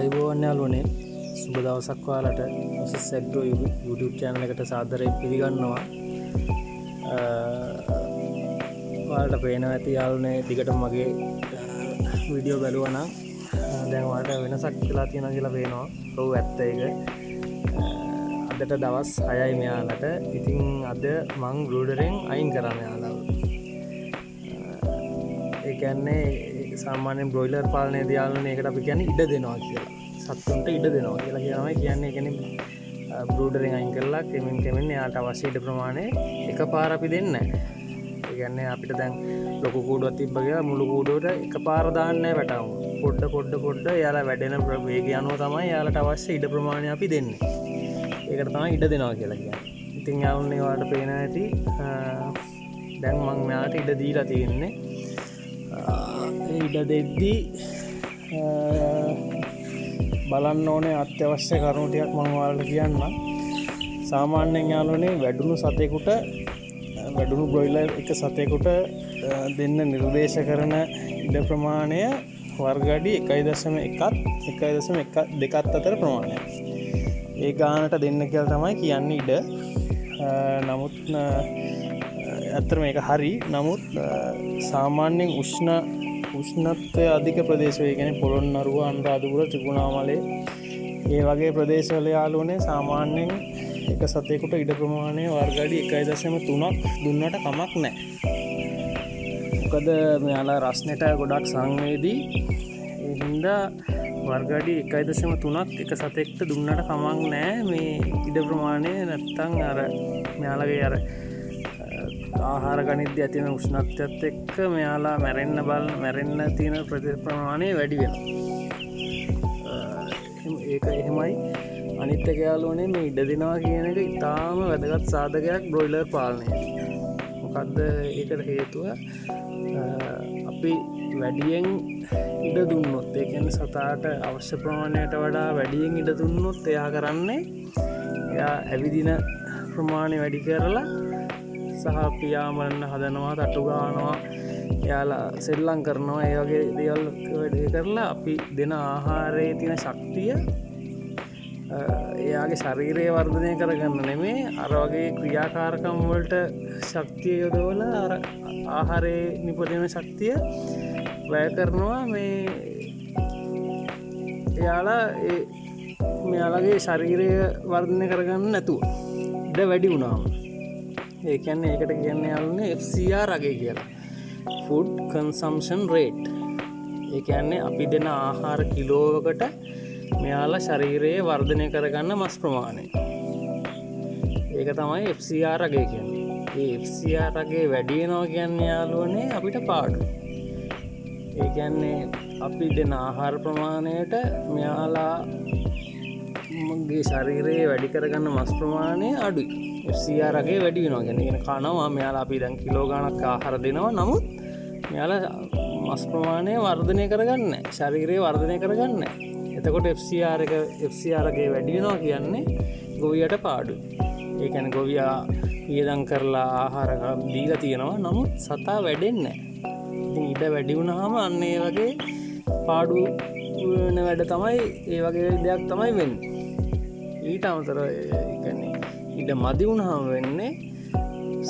ආයුබෝවන් යාළුවනේ සුබ දවසක් ඔයාලට ඔසෙස්සැග්‍රෝ YouTube channel එකට සාදරයෙන් පිළිගන්නවා. ඔයාලට පේනවා ඇති යාළුවනේ දිගටම මගේ වීඩියෝ බලුවා නම් දැන් ඔයාලට වෙනසක් වෙලා තියෙනවා කියලා පේනවා. ඔව් ඇත්ත ඒක. අදට දවස් 6යි මෙයාලට. ඉතින් අද මං බ්‍රූඩරෙන් අයින් කරා මෙයාලව. ඒ කියන්නේ සාමාන්‍යයෙන් බ්‍රොයිලර් පාලනයේදී යාළුවනේ ඒකට අපි කියන්නේ ඉඩ දෙනවා කියලා. සත්තුන්ට ඉඩ දෙනවා කියලා කියනවා. කියන්නේ ඒ කියන්නේ බ්‍රූඩරෙන් අයින් කරලා කෙමෙන් එයාට අවශ්‍ය ඉඩ ප්‍රමාණය එකපාර අපි දෙන්නේ නැහැ. ඒ කියන්නේ අපිට දැන් ලොකු කූඩුවක් තිබ්බ කියලා මුළු කූඩුවට එකපාර දාන්නේ නැහැ වැටවුම. පොඩ එයාලා වැඩෙන වේගය අනුව තමයි එයාලට අවශ්‍ය ඉඩ ප්‍රමාණය අපි දෙන්නේ. ඒකට තමයි ඉඩ දෙනවා කියලා කියන්නේ. ඉතින් යාළුවනේ ඔයාලට පේනවා ඇති දැන් මම මෙයාට ඉඩ දීලා තියෙන්නේ. ඉඩ දෙද්දී බලන්න ඕනේ අත්‍යවශ්‍ය කරුණු ටිකක් මම ඔයාලට කියන්නම්. සාමාන්‍යයෙන් යාළුවනේ වැඩුණු බ්‍රොයිලර් එක සතෙකුට දෙන්න නිර්දේශ කරන ඉඩ ප්‍රමාණය වර්ග අඩි 1.1 අතර ප්‍රමාණය. ඒ ගානට දෙන්න කියලා තමයි කියන්නේ ඉඩ. නමුත් ඇත්තට මේක හරි. නමුත් සාමාන්‍යයෙන් උෂ්ණත්වය අධික ප්‍රදේශවල කියන්නේ පොළොන්නරුව, අනුරාධපුර, ත්‍රිකුණාමලය ඒ වගේ ප්‍රදේශවල යාළුවනේ සාමාන්‍යයෙන් එක සතෙකුට ඉඩ ප්‍රමාණය වර්ග අඩි 1.3ක් දුන්නට කමක් නැහැ. මොකද මෙයාලා රස්නෙට ගොඩක් සංවේදී. ඒ හින්දා වර්ග අඩි 1.3ක් එක සතෙක්ට දුන්නට කමක් නැහැ මේ ඉඩ ප්‍රමාණය. නැත්තම් අර මෙයාලගේ අර ආහාර ගනිද්දී ඇතිවන උෂ්ණත්වයත් එක්ක මෙයාලා මැරෙන්න තියෙන ප්‍රමාණය වැඩි වෙනවා. ඒක එහෙමයි. අනිත් එක යාළුවනේ මේ ඉඩ දෙනවා කියන එක ඉතාම වැදගත් සාධකයක් බ්‍රොයිලර් පාලනයේ. මොකද්ද ඒකට හේතුව? අපි වැඩියෙන් ඉඩ දුන්නොත්, ඒ කියන්නේ සතාට අවශ්‍ය ප්‍රමාණයට වඩා වැඩියෙන් ඉඩ දුන්නොත් එයා කරන්නේ එයා ඇවිදින ප්‍රමාණය වැඩි කරලා සහ පියාඹන්න හදනවා, තටු ගන්නවා, එයාලා සෙල්ලම් කරනවා. ඒ වගේ දේවල් වැඩි කරලා අපි දෙන ආහාරයේ තියෙන ශක්තිය එයාගේ ශරීරය වර්ධනය කරගන්න නෙමෙයි, අර වගේ ක්‍රියාකාරකම් වලට ශක්තිය යොදවලා අර ආහාරයේ නිපදවන ශක්තිය වැය කරනවා. මේ එයාලගේ ශරීරය වර්ධනය කරගන්න නැතුව ඉඩ වැඩි වුණාම. ඒ කියන්නේ ඒකට කියන්නේ යාළුවනේ FCR අගය කියලා. Food Consumption Rate. ඒ කියන්නේ අපි දෙන ආහාර කිලෝවකට මෙයාලා ශරීරයේ වර්ධනය කරගන්න මස් ප්‍රමාණය. ඒක තමයි FCR අගය කියන්නේ. ඒ FCR අගය වැඩි වෙනවා කියන්නේ යාළුවනේ අපිට පාඩු. ඒ කියන්නේ අපි දෙන ආහාර ප්‍රමාණයට මෙයාලාගේ ශරීරයේ වැඩි කරගන්න මස් ප්‍රමාණය අඩුයි. FCR අගය වැඩි වෙනවා කියන්නේ කනවා මෙයාලා අපි දැන් කිලෝ ගණක් ආහාර දෙනවා. නමුත් මෙයාලා මස් ප්‍රමාණය වර්ධනය කරගන්නේ නැහැ. ශරීරය වර්ධනය කරගන්නේ නැහැ. එතකොට FCR අගය වැඩි වෙනවා කියන්නේ ගොවියට පාඩුයි. ඒ කියන්නේ ගොවියා වියදම් කරලා ආහාර දීලා තියෙනවා. නමුත් සතා වැඩෙන්නේ නැහැ. ඉතින් ඉඩ වැඩි වුණාම අන්න ඒ වගේ පාඩු වෙන වැඩ තමයි, ඒ වගේ දෙයක් තමයි වෙන්නේ. ඊට අමතරව ඒ කියන්නේ ඉඩ මදි වුණාම වෙන්නේ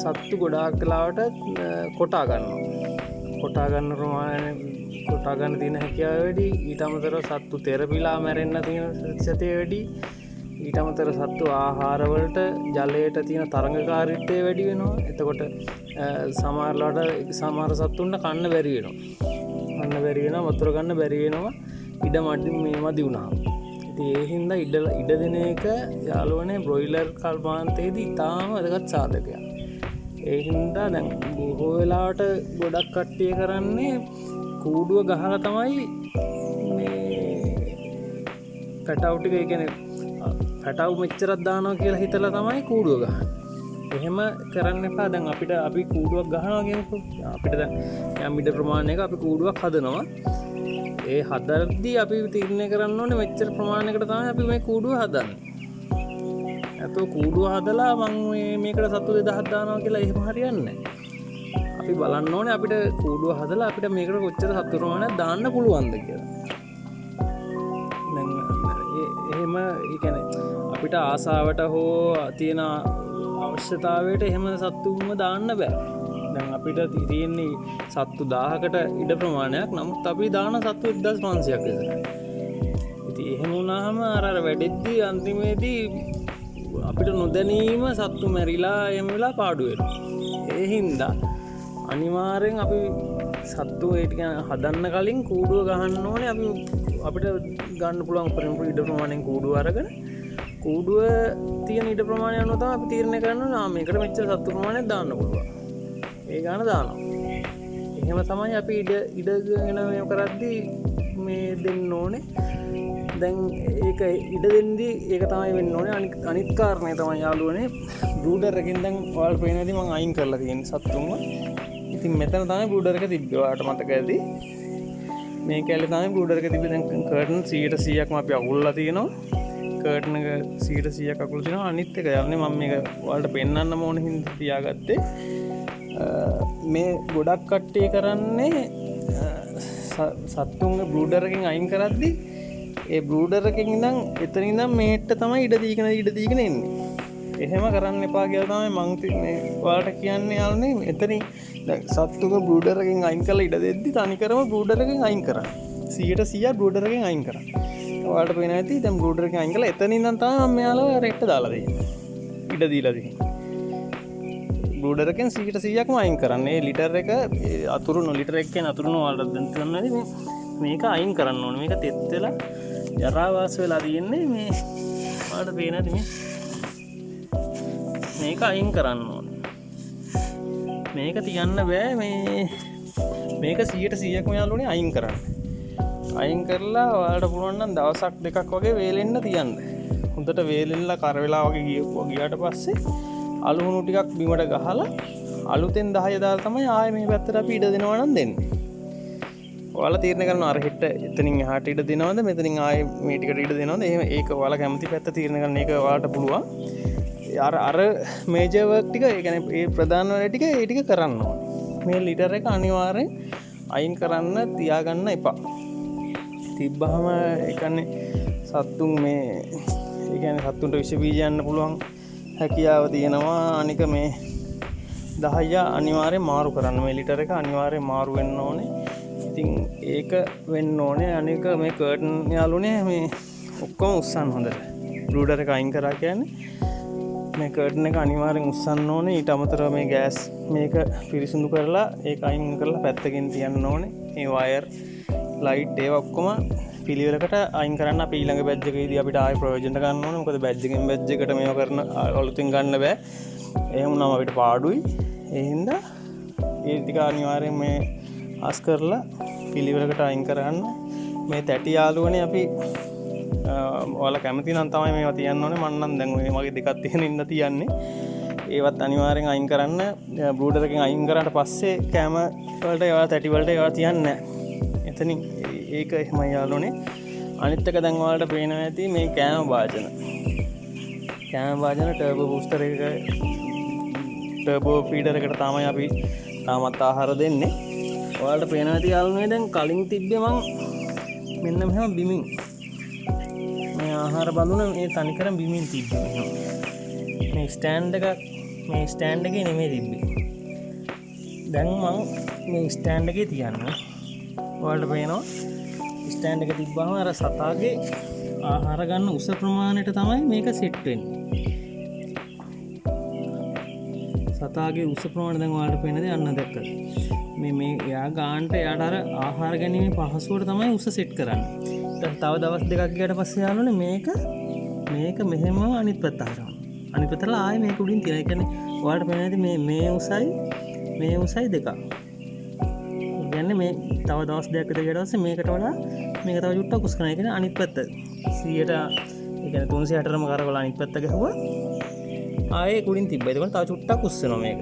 සත්තු ගොඩාක් වෙලාවට කොටා ගන්නවා. කොටා ගන්න තියෙන හැකියාව වැඩි. ඊට අමතරව සත්තු තෙරපිලා මැරෙන්න තියෙන ප්‍රතිශතය වැඩි. ඊට අමතරව සත්තු ආහාර වලට ජලයට තියෙන තරංගකාරීත්වය වැඩි වෙනවා. එතකොට සමහර සත්තුන්ට කන්න බැරි වෙනවා. වතුර ගන්න බැරි වෙනවා. ඉඩ මදි වුණාම. ඒ හින්දා ඉඩ දෙන එක යාළුවනේ බ්‍රොයිලර් කල්පාන්තයේදී ඉතාම වැදගත් සාධකයක්. ඒ හින්දා දැන් බොහෝ වෙලාවට ගොඩක් කට්ටිය කරන්නේ කූඩුව ගහලා තමයි මේ පැටවු ටික, ඒ කියන්නේ පැටවු මෙච්චරක් දානවා කියලා හිතලා තමයි කූඩුව ගහන්නේ. එහෙම කරන්න එපා. දැන් අපි කූඩුවක් ගහනවා කියමුකෝ. අපිට දැන් යම් ඉඩ ප්‍රමාණයක අපි කූඩුවක් හදනවා. ඒ හදද්දී අපි තීරණය කරන්න ඕනේ මෙච්චර ප්‍රමාණයකට තමයි අපි මේ කූඩුව හදන්නේ. නැත්නම් කූඩුව හදලා මම මේකට සතු 2000ක් දානවා කියලා එහෙම හරියන්නේ නැහැ. අපි බලන්න ඕනේ අපිට කූඩුව හදලා අපිට මේකට කොච්චර සතු ප්‍රමාණයක් දාන්න පුළුවන්ද කියලා. එහෙම ඒකැන අපිට ආසාවට හෝ තියෙන අවශ්‍යතාවයට එහෙම සත්තුන්ම දාන්න බෑ. දැන් අපිට තියෙන්නේ සත්තු 1000කට ඉඩ ප්‍රමාණයක්. නමුත් අපි දාන සත්තු 1500ක් විතර. ඉතින් එහෙම වුණාම අර වැඩෙද්දී අන්තිමේදී අපිට නොදැනීම සත්තු මැරිලා එහෙම වෙලා පාඩු වෙනවා. ඒ හින්දා අනිවාර්යෙන් අපි සත්තු ඒ ටික හදන්න කලින් කූඩුව ගහන්න ඕනේ. අපිට ගන්න පුළුවන් උපරිම ඉඩ ප්‍රමාණයෙන් කූඩුව අරගෙන කූඩුව තියෙන ඉඩ ප්‍රමාණය අනුව තමයි අපි තීරණය කරන්න ඕනේ මේකට මෙච්චර සත්තු ප්‍රමාණයක් දාන්න පුළුවන්. ඒ ගාන දානවා. එහෙම තමයි අපි ඉඩගෙන මේ කරද්දී මේ දෙන්න ඕනේ. දැන් ඒක ඉඩ දෙන්නේ ඒක තමයි වෙන්න ඕනේ. අනිත් කාරණේ තමයි යාළුවනේ බ්‍රූඩර් එකෙන් දැන් ඔයාලට පේනදී මම අයින් කරලා තියෙන සත්තුන්ව. ඉතින් මෙතන තමයි බ්‍රූඩර් එක තිබ්බේ. ඔයාලට මතක ඇති. මේ කැලේ තමයි බ්‍රූඩර් එක තිබ්බේ. දැන් කර්ටන් 100%ක්ම අපි අකුල්ලා තියෙනවා. කර්ටන් එක 100%ක් අකුල්ලා තියෙනවා. අනිත් එක යන්නේ මම මේක ඔයාලට පෙන්වන්න ඕන හින්දා තියාගත්තේ. මේ ගොඩක් කට්ටිය කරන්නේ සත්තුන්ගේ බ්‍රූඩර් එකෙන් අයින් කරද්දී ඒ බ්‍රූඩර් එකෙන් ඉඳන් එතන ඉඳන් මෙහෙට තමයි ඉඩ දීගෙන එන්නේ. එහෙම කරන්න එපා කියලා තමයි මම මේ ඔයාලට කියන්නේ යාළුවනේ. එතනින් දැන් සත්තුගේ බ්‍රූඩර් එකෙන් අයින් කරලා ඉඩ දෙද්දි තනිකරම බ්‍රූඩර් එකෙන් අයින් කරා. 100% බ්‍රූඩර් එකෙන් අයින් කරා. ඔයාලට පේන ඇති දැන් බ්‍රූඩර් එකෙන් අයින් කරලා එතන ඉඳන් තමයි මම මෙයාලව රෙට්ට දාලා දෙන්නේ. ඉඩ දීලා දෙන්නේ. බ්‍රූඩර් එකෙන් 100%ක්ම අයින් කරන්නේ. ලිටර් එක අතුරුන ලිටර් එකෙන් අතුරුන ඔයාලට දැන් තේරෙන්නේ මේක අයින් කරන්න ඕනේ. මේක තෙත් වෙලා ජරාවාස වෙලා තියෙන්නේ මේ ඔයාලට පේන ඇති මේක අයින් කරන්න ඕනේ. මේක තියන්න බෑ. මේක 100%ක්ම යාළුවනේ අයින් කරන්න. අයින් කරලා ඔයාලට පුළුවන් නම් දවසක් දෙකක් වගේ වේලෙන්න තියන්න. හොඳට වේලෙන්නලා කර වෙලා වගේ ගියාට පස්සේ අලුහුණු ටිකක් බිමට ගහලා අලුතෙන් 10 දාලා තමයි ආයේ මේ පැත්තට අපි ඉඩ දෙනවා නම් දෙන්නේ. ඔයාලා තීරණය කරනවා අර හෙට එතනින් එහාට ඉඩ දෙනවද මෙතනින් ආයේ මේ ටිකට ඉඩ දෙනවද? එහෙම ඒක ඔයාලා කැමති පැත්ත තීරණය කරන එක ඔයාලට පුළුවන්. අර මේජර් වර්ක් ටික ඒ කියන්නේ ඒ ප්‍රධාන වැඩ ටික ඒ ටික කරන්න ඕනේ. මේ ලිටර් එක අනිවාර්යෙන් අයින් කරන්න තියාගන්න එපා. තිබ්බහම ඒ කියන්නේ සත්තුන් මේ ඒ කියන්නේ සත්තුන්ට විෂ බීජ යන්න පුළුවන් හැකියාව තියෙනවා. අනික මේ 10 අනිවාර්යෙන් මාරු කරන්න. මේ ලිටර් එක අනිවාර්යෙන් මාරු වෙන්න ඕනේ. ඉතින් ඒක වෙන්න ඕනේ. අනික මේ කර්ටන් යාළුවනේ මේ ඔක්කොම උස්සන්න හොඳට. බ්‍රූඩර් එක අයින් කරා කියන්නේ මේ කර්ටන් එක අනිවාර්යෙන් උස්සන්න ඕනේ. ඊට අමතරව මේ ගෑස් මේක පිරිසිදු කරලා ඒක අයින් කරලා පැත්තකින් තියන්න ඕනේ. මේ වයර් ලයිට් ඒවා ඔක්කොම පිළිවෙලකට අයින් කරන්න. අපි ඊළඟ බැජ් එකේදී අපිට ආයෙ ප්‍රයෝජන ගන්න ඕනේ. මොකද බැජ් එකෙන් බැජ් එකට මේව කරන අලුතින් ගන්න බෑ. එහෙම වුණාම අපිට පාඩුයි. ඒ හින්දා ඒ ටික අනිවාර්යෙන් මේ ආස් කරලා පිළිවෙලකට අයින් කරගන්න. මේ තැටි යාළුවනේ අපි ඔයාලා කැමති නම් තමයි මේවා තියන්න ඕනේ. මම නම් දැන් මේ මගේ දෙකක් තියෙන ඉන්න තියන්නේ. ඒවත් අනිවාර්යෙන් අයින් කරන්න. බ්‍රූඩර් එකෙන් අයින් කරාට පස්සේ කැම වලට ඒවා තැටි වලට ඒවා තියන්නේ නැහැ. එතනින් ඒක එහෙමයි යාළුවනේ. අනිත් එක දැන් ඔයාලට පේනවා ඇති මේ කෑම වාදන ටර්බෝ බූස්ටර් එක ටර්බෝ ෆීඩර් එකට තමයි අපි තාමත් ආහාර දෙන්නේ. ඔයාලට පේනවා ඇති යාළුවනේ දැන් කලින් තිබ්බේ මං මෙන්න මෙහෙම බිමින් මේ ආහාර බඳුන මේ තනිකරම බිමින් තිබ්බේ. මේ ස්ටෑන්ඩ් එකේ නෙමෙයි තිබ්බේ. දැන් මං මේ ස්ටෑන්ඩ් එකේ තියන්නේ. ඔයාලට පේනවා ස්ටෑන්ඩ් එක තිබ්බම අර සතාගේ ආහාර ගන්න උස ප්‍රමාණයට තමයි මේක සෙට් වෙන්නේ. සතාගේ උස ප්‍රමාණය දැන් ඔයාලට පේනද යන්න දැක්කද? මේ එයා ගානට එයාට අර ආහාර ගැනීමේ පහසුවට තමයි උස සෙට් කරන්නේ. තව දවස් දෙකක් ගියාට පස්සේ යාළුවනේ මේක මෙහෙම අනිත් පැත්ත හරවනවා. අනිත් පැත්තට ආයේ මේක උඩින් තියලා. ඒ කියන්නේ ඔයාලට පේනද මේ උසයි දෙකක්. කියන්නේ මේ තව දවස් දෙකක් විතර ගියාට පස්සේ මේකට වඩා මේක තව චුට්ටක් උස් කරනවා. ඒ කියන්නේ අනිත් පැත්ත 100ට ඒ කියන්නේ 360ටම කරවලා අනිත් පැත්ත ගහුවා. ආයේ උඩින් තිබ්බා. ඒක තව චුට්ටක් උස් වෙනවා මේක.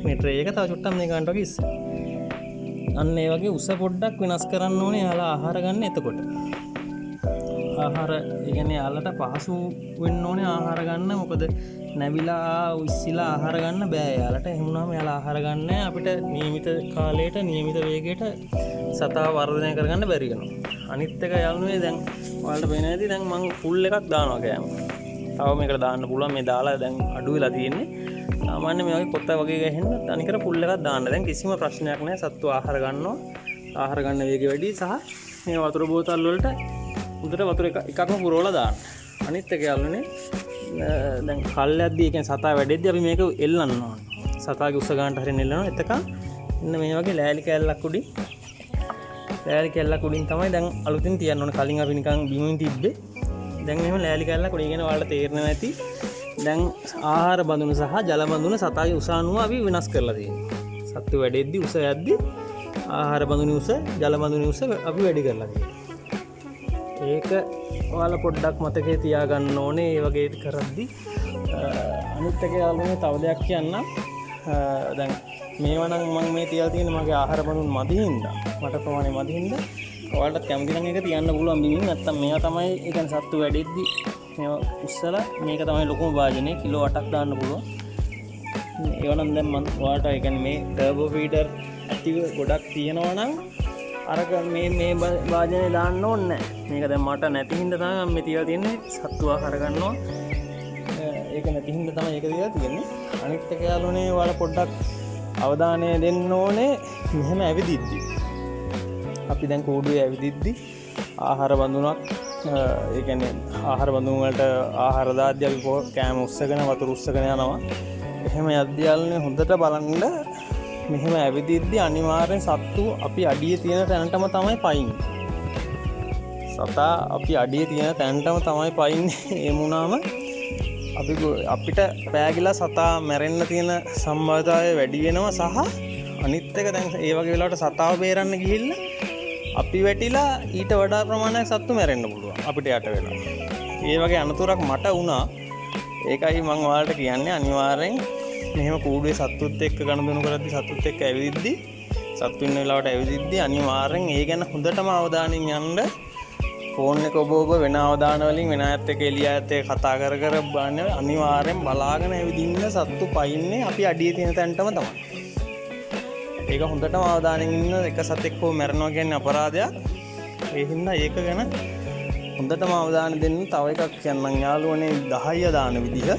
මේ ට්‍රේ එක තව චුට්ටක් මේ ගන්නට වගේ ඉස්ස. අන්න ඒ වගේ උස පොඩ්ඩක් වෙනස් කරන්න ඕනේ යාලා ආහාර ගන්න එතකොට. ආහාර ඉගැන්නේ යාලට පහසු වෙන්න ඕනේ ආහාර ගන්න. මොකද නැවිලා ඉස්සිලා ආහාර ගන්න බෑ යාලට. එහෙමුණාම යාලා ආහාර ගන්න අපිට නියමිත කාලයට නියමිත වේගයට සතා වර්ධනය කරගන්න බැරි වෙනවා. අනිත් එක යාළුවනේ දැන් ඔයාලට පේන ඇති දැන් මම ෆුල් එකක් දානවා කෑම. තව මේකට දාන්න පුළුවන්. මේ දාලා දැන් අඩු වෙලා තියෙන්නේ. සාමාන්‍ය මේ වගේ පොත්ත වගේ ගහෙන්න අනිකර ෆුල් එකක් දාන්න. දැන් කිසිම ප්‍රශ්නයක් නැහැ. සත්තු ආහාර ගන්නවා. ආහාර ගන්න වේගය වැඩි සහ මේ වතුර බෝතල් වලට උදේට වතුර එකක්ම පුරවලා දාන්න. අනිත් එක යාළුවනේ දැන් කල්යද්දී කියන්නේ සතා වැඩෙද්දී අපි මේක එල්ලන්න ඕන. සතාගේ උස ගන්නට හරින එල්ලනවා. එතකන් ඉන්න මේ වගේ ලෑලි කැල්ලක් උඩින් තමයි දැන් අලුතින් තියන්න ඕන. කලින් අපි නිකන් බිමුන් තිබ්බේ. දැන් එහෙම ලෑලි කැල්ලක් උඩින් කියන ඔයාලට තේරෙනවා ඇති. දැන් ආහාර බඳුන සහ ජල බඳුන සතාගේ උස අනුව අපි වෙනස් කරලා තියෙනවා. සත්තු වැඩෙද්දී උස යද්දී ආහාර බඳුනේ උස ජල බඳුනේ උස අපි වැඩි කරලා තියෙනවා. ඒක ඔයාලා පොඩ්ඩක් මතකේ තියාගන්න ඕනේ. ඒ වගේ කරද්දී අනිත් එක යාළුවනේ තව දෙයක් කියන්නම්. දැන් මේවා නම් මම මේ තියලා තියෙන මගේ ආහාර බඳුන් මදි හින්දා මට ප්‍රමාණය මදි හින්දා ඔයාලට කැමති නම් ඒක තියන්න පුළුවන් බිමින්. නැත්තම් මේවා තමයි ඒ කියන්නේ සත්තු වැඩෙද්දී මේවා උස්සලා මේක තමයි ලොකුම වාජනේ කිලෝ 8ක් දාන්න පුළුවන්. ඒවා නම් දැන් මම ඔයාලට ඒ කියන්නේ මේ ටර්බෝ ෆීඩර් ඇක්ටිව් ගොඩක් තියෙනවා නම් අරක මේ වාජනේ දාන්න ඕනේ නැහැ. මේක දැන් මට නැති හින්දා තමයි මම මේ තියලා තියන්නේ. සත්තු ආහාර ගන්නවා. ඒක නැති හින්දා තමයි ඒක තියලා තියන්නේ. අනිත් එක යාළුවනේ ඔයාලා පොඩ්ඩක් අවධානය දෙන්න ඕනේ මෙහෙම ඇවිදිද්දි. අපි දැන් කූඩුවේ ඇවිදිද්දි ආහාර බඳුනක් ඒ කියන්නේ ආහාර බඳුන් වලට ආහාර දාද්දී අපි කෑම උස්සගෙන වතුර උස්සගෙන යනවා. එහෙම යද්දී යාළුවනේ හොඳට බලන්න මෙහෙම ඇවිදිද්දි අනිවාර්යෙන් සත්තු අපි අඩියේ තියෙන තැනටම තමයි පයින්නේ. සතා අපි අඩියේ තියෙන තැනටම තමයි පයින්නේ. ඒ වුණාම අපිට පෑගිලා සතා මැරෙන්න තියෙන සම්භාවිතාවය වැඩි වෙනවා. සහ අනිත් එක දැන් ඒ වගේ වෙලාවට සතාව බේරන්න ගිහිල්ලා අපි වැටිලා ඊට වඩා ප්‍රමාණයක් සත්තු මැරෙන්න පුළුවන් අපිට යට වෙලා. ඒ වගේ අනතුරක් මට වුණා. ඒකයි මම ඔයාලට කියන්නේ අනිවාර්යෙන් මෙහෙම කූඩුවේ සත්තුත් එක්ක ගනුදෙනු කරද්දී සත්තුත් එක්ක ඇවිදිද්දි සත්තු ඉන්න වෙලාවට ඇවිදිද්දි අනිවාර්යෙන් ඒ ගැන හොඳටම අවධානයෙන් යන්න. ෆෝන් එක ඔබ වෙන අවධාන වලින් වෙන අයත් එක්ක එළිය අයත් එක්ක කතා කර බලන්න අනිවාර්යෙන් බලාගෙන ඇවිදින්න. සත්තු පයින්නේ අපි අඩියේ තියෙන තැනටම තමයි. ඒක හොඳටම අවධානයෙන් ඉන්න. එක සතෙක් හෝ මැරෙනවා කියන්නේ අපරාධයක්. ඒ හින්දා ඒක ගැන හොඳටම අවධානය දෙන්න. තව එකක් කියන්නම් යාළුවනේ 10 දාන විදිහ.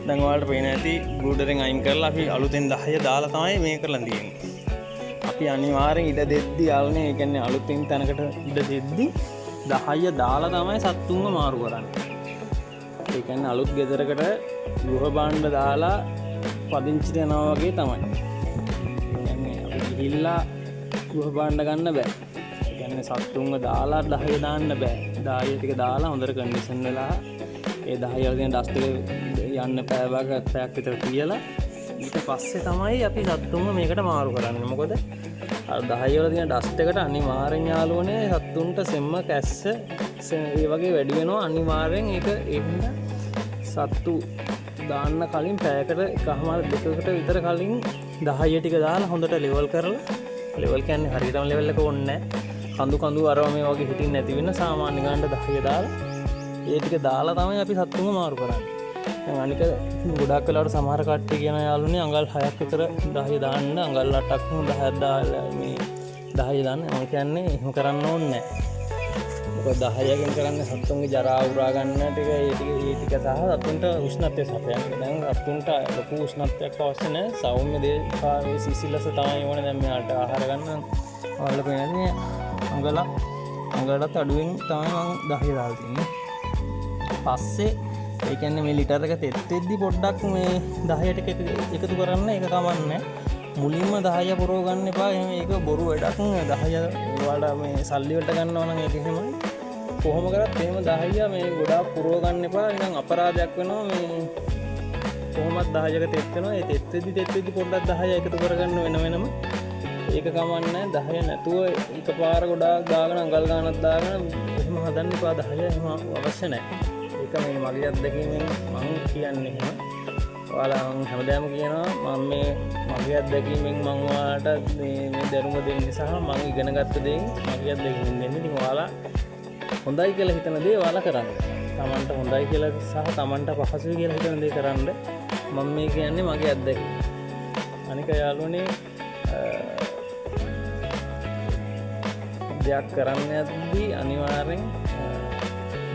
දැන් ඔයාලට පේන ඇති බ්‍රූඩරෙන් අයින් කරලා අපි අලුතෙන් 10 දාලා තමයි මේ කරලා තියෙන්නේ. අපි අනිවාර්යෙන් ඉඩ දෙද්දි යාළුවනේ ඒ කියන්නේ අලුතෙන් තැනකට ඉඩ දෙද්දි 10 දාලා තමයි සත්තුන්ව මාරු කරන්නේ. ඒ කියන්නේ අලුත් ගෙදරකට ගෘහ භාණ්ඩ දාලා පදිංචිට යනවා වගේ තමයි. ඒ කියන්නේ අපි ගිහිල්ලා ගෘහ භාණ්ඩ ගන්න බෑ. ඒ කියන්නේ සත්තුන්ව දාලා 10 දාන්න බෑ. 10 ටික දාලා හොඳට කන්ඩිෂන් වෙලා ඒ 10 වල තියෙන ඩස්ට් එක යන්න පැයක් විතර තියලා ඊට පස්සේ තමයි අපි සත්තුන්ව මේකට මාරු කරන්නේ. මොකද අර 10 වල තියෙන ඩස්ට් එකට අනිවාර්යෙන් යාළුවනේ සත්තුන්ට සෙම්ම කැස්ස ඒ වගේ වැඩි වෙනවා අනිවාර්යෙන්. ඒක ඒ හින්දා සත්තු දාන්න කලින් පැයකට එකමාර දෙකකට විතර කලින් 10 ටික දාලා හොඳට ලෙවල් කරලා ලෙවල් කියන්නේ හරියටම ලෙවල් එක ඕනේ නැහැ. කඳු අරව මේ වගේ හිටින් නැති වෙන සාමාන්‍ය ගන්න 10 දාලා ඒ ටික දාලා තමයි අපි සත්තුන්ව මාරු කරන්නේ. දැන් අනික ගොඩක් වෙලාවට සමහර කට්ටිය කියන යාළුවනේ අඟල් 6ක් විතර 10 දාන්න අඟල් 8ක් 10ක් දාලා මේ 10 දාන්න. මම කියන්නේ එහෙම කරන්න ඕනේ නැහැ. මොකද 10කින් කරන්නේ සත්තුන්ගේ ජරා උරා ගන්න ටික ඒ ටික සහ සත්තුන්ට උෂ්ණත්වය සපයන්න. දැන් සත්තුන්ට ලොකු උෂ්ණත්වයක් අවශ්‍ය නැහැ. සෞම්‍ය දේශපාලනයේ සිසිලස තමයි ඕනේ. දැන් මෙයාට ආහාර ගන්න ඔයාලා කියන්නේ අඟලට අඩුවෙන් තමයි මම 10 දාලා තින්නේ. පස්සේ ඒ කියන්නේ මේ ලිටර් එක තෙත් වෙද්දි පොඩ්ඩක් මේ 10 ටික එකතු කරන්න. ඒක කමන්නේ. මුලින්ම 10 පුරව ගන්න එපා. එහෙනම් ඒක බොරු වැඩක්. 10 ඔයාලා මේ සල්ලි වලට ගන්නවා නම් ඒක එහෙමයි. කොහොම කරත් එහෙම 10 මේ ගොඩාක් පුරව ගන්න එපා. නිකන් අපරාධයක් වෙනවා. මේ කොහොමත් 10ක තෙත් වෙනවා. ඒ තෙත් වෙද්දි පොඩ්ඩක් 10 එකතු කරගන්න වෙනම. ඒක කමන්නේ. 10 නැතුව එකපාර ගොඩාක් දාගෙන අඟල් ගානක් දාගෙන එහෙම හදන්න එපා. 10 එහෙම අවශ්‍ය නැහැ. ඒක මේ මගේ අත්දැකීමෙන් මම කියන්නේ එහෙම. ඔයාලා මම හැමදාම කියනවා මම මේ මගේ අත්දැකීමෙන් මම ඔයාලට මේ දැනුම දෙන්නේ සහ මම ඉගෙනගත්ත දේ මගේ අත්දැකීමෙන් දෙන්නේ. ඉතින් ඔයාලා හොඳයි කියලා හිතන දේ ඔයාලා කරන්න. තමන්ට හොඳයි කියලා සහ තමන්ට පහසුයි කියලා හිතන දේ කරන්න. මම මේ කියන්නේ මගේ අත්දැකීම. අනික යාළුවනේ දෙයක් කරන්න යද්දී අනිවාර්යෙන්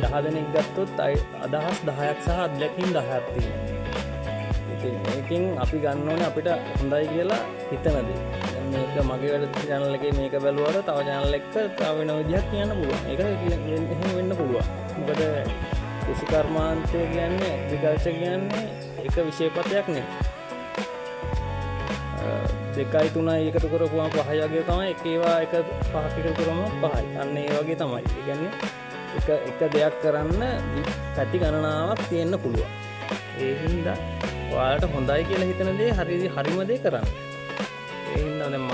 10 දෙනෙක් ගත්තොත් අදහස් 10ක් සහ අත්දැකීම් 10ක් තියෙනවා. ඉතින් මේකෙන් අපි ගන්න ඕනේ අපිට හොඳයි කියලා හිතන දේ. දැන් මේක මගේ වැඩ channel එකේ මේක බැලුවාට තව channel එකක තව වෙන විදිහක් කියන්න පුළුවන්. ඒක එහෙම වෙන්න පුළුවන්. මොකද කෘෂි කර්මාන්තය කියන්නේ ඇග්‍රිකල්චර් කියන්නේ එක විෂයපතයක් නෙවෙයි. 2යි 3යි එකතු කරපුවාම 5යි වගේ තමයි. එක ඒවා එක 5ක් එකතු කරාම 5යි. අන්න ඒ වගේ තමයි. ඒ කියන්නේ එක දෙයක් කරන්න පැති ගණනාවක් තියෙන්න පුළුවන්. ඒ හින්දා ඔයාලට හොඳයි කියලා හිතන දේ හරිම දේ කරන්න. ඒ හින්දා දැන්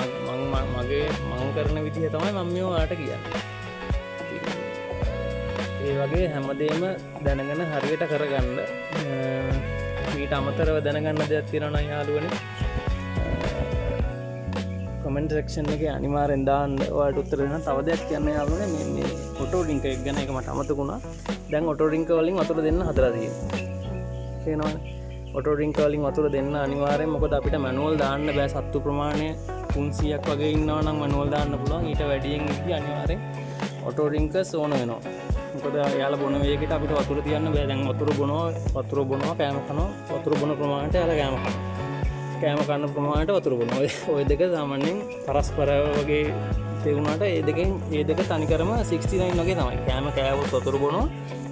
මම කරන විදිහ තමයි මම මේ ඔයාලට කියන්නේ. ඒ වගේ හැමදේම දැනගෙන හරියට කරගන්න. ඊට අමතරව දැනගන්න දෙයක් තියෙනවා නම් යාළුවනේ කමෙන්ට් සෙක්ෂන් එකේ අනිවාර්යෙන් දාන්න. ඔයාලට උත්තර දෙන්න තව දෙයක් කියන්න යාළුවනේ මේ ඔටෝ ඩ්‍රින්ක් එක ගැන. ඒක මට අමතකුණා. දැන් ඔටෝ ඩ්‍රින්ක් වලින් වතුර දෙන්න හදලා තියෙනවා. තේනවනේ. ඔටෝ ඩ්‍රින්ක් වලින් වතුර දෙන්න අනිවාර්යෙන්. මොකද අපිට මැනුවල් දාන්න බෑ. සත්තු ප්‍රමාණය 300ක් වගේ ඉන්නවා නම් මැනුවල් දාන්න පුළුවන්. ඊට වැඩියෙන් ඉද්දි අනිවාර්යෙන් ඔටෝ ඩ්‍රින්කර්ස් ඕන වෙනවා. මොකද යාලා බොන වේගෙට අපිට වතුර තියන්න බෑ. දැන් වතුර බොනවා කෑම කනවා. වතුර බොන ප්‍රමාණයට යාලා කෑම කනවා. කෑම කන්න ප්‍රමාණයට වතුර බොනවා. ඔය දෙක සාමාන්‍යයෙන් පරස්පරව වගේ තේරුණාට ඒ දෙක තනිකරම 69 වගේ තමයි. කෑම කෑවොත් වතුර බොනවා,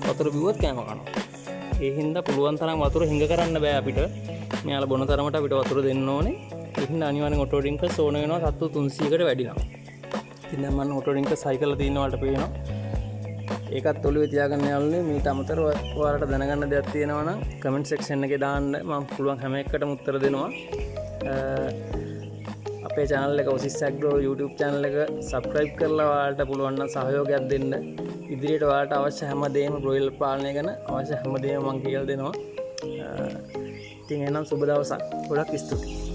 වතුර බිව්වොත් කෑම කනවා. ඒ හින්දා පුළුවන් තරම් වතුර හිඟ කරන්න බෑ අපිට. මෙයාලා බොන තරමට අපිට වතුර දෙන්න ඕනේ. ඒ හින්දා අනිවාර්යෙන් ඔටෝ ඩ්‍රින්කර්ස් ඕන වෙනවා. සත්තු 300කට වැඩි නම්. ඉතින් දැන් මම ඔටෝ ඩ්‍රින්කර්ස් සයිකල් තියෙන වලට පේනවා. ඒකත් ඔළුවේ තියාගන්න යාළුවනේ. මීට අමතරව ඔයාලට දැනගන්න දෙයක් තියෙනවා නම් කමෙන්ට් සෙක්ෂන් එකේ දාන්න. මම පුළුවන් හැම එකකටම උත්තර දෙනවා. අපේ channel එක Osis Agro YouTube channel එක subscribe කරලා ඔයාලට පුළුවන් නම් සහයෝගයක් දෙන්න. ඉදිරියට ඔයාලට අවශ්‍ය හැම දෙයක්ම බ්‍රොයිලර් පාලනය ගැන අවශ්‍ය හැම දෙයක්ම මම කියලා දෙනවා. ඉතින් එහෙනම් සුබ දවසක්. ගොඩක් ස්තුතියි.